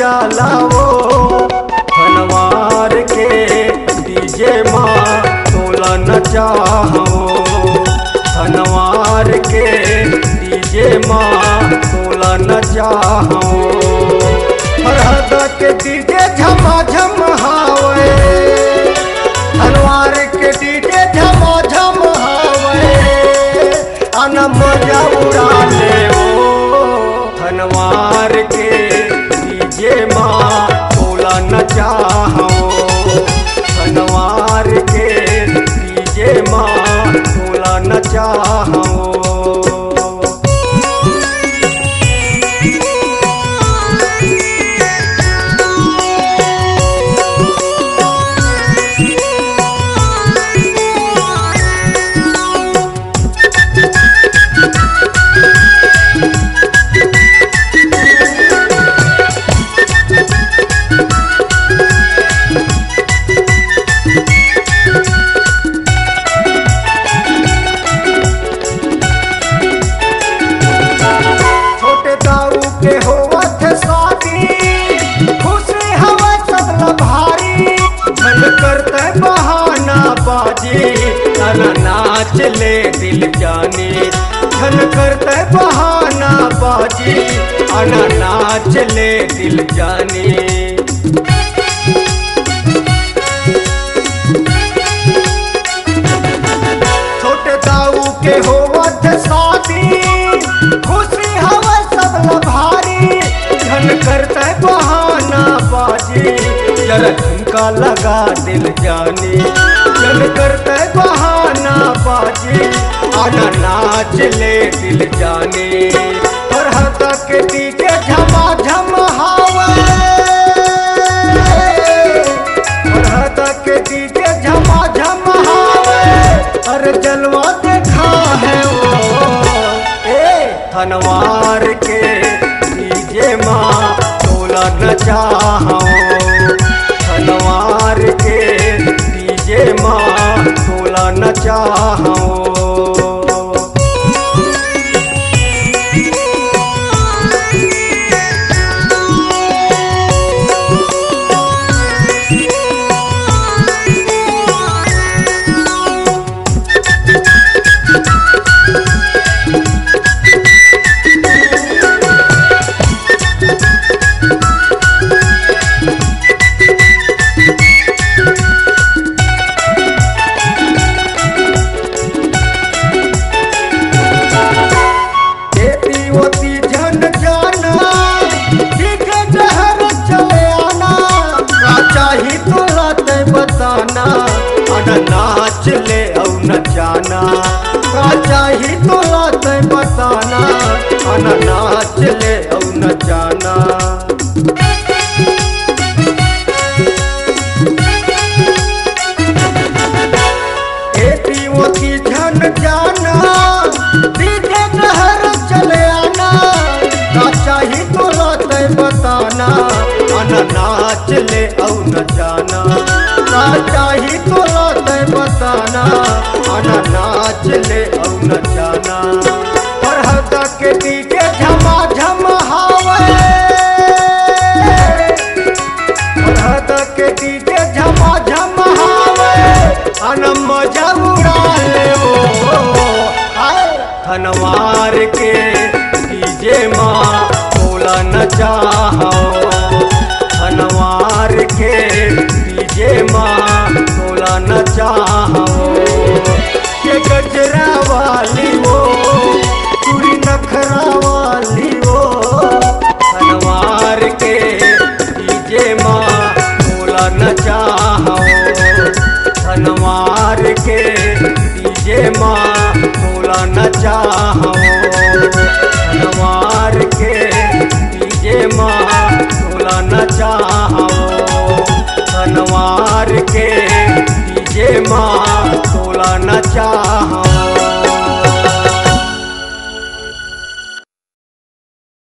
जाला वो धनवार के डीजे माँ तोला नचाहो धनवार के डीजे माँ तोला नचाहो फरहदा के डीजे झमाझम हावे धनवार के डीजे झमाझम हावे आना मजा उड़ा ले ओ धनवार के डीजे माँ तोला नचाहो धनवार के डीजे माँ तोला नचाहो। नाच ले दिल जाने धन करते बहाना बाजी आना नाच ले दिल जाने छोटे ताऊ के होवत शादी खुशी हवा सब भारी धन करते बहाना बाजी जरा झुमका लगा दिल जाने धन करते बहाना बाजी आना नाच ले दिल जाने फरहदा के डीजे झमाझम हावे फरहदा के डीजे झमाझम हावे अरे जलवा देखा है वो धनवार के डीजे माँ तोला नचाहो धनवार के डीजे माँ तोला नचाहो। नाच ले औ नचाना का चाही तोला ते बताना आना नाच ले औ नचाना एती ओती झन जाना डीजे नहर चले आना का चाही तोला ते बताना आना नाच ले औ नचाना का चाही तोला बताना आना नाच ले औ नचाना फरहदा के डीजे झमाझम हावे फरहदा के डीजे झमाझम हावे आना मजा उड़ा ले धनवार के डीजे माँ तोला नचाहो धनवार के डीजे माँ तोला नचाहो के गजरा वाली वो पूरी नखरा वाली वो धनवार के डीजे माँ तोला नचाहो धनवार के डीजे माँ तोला नचाहो धनवार के डीजे माँ तोला नचाहो धनवार के डीजे माँ तोला नचा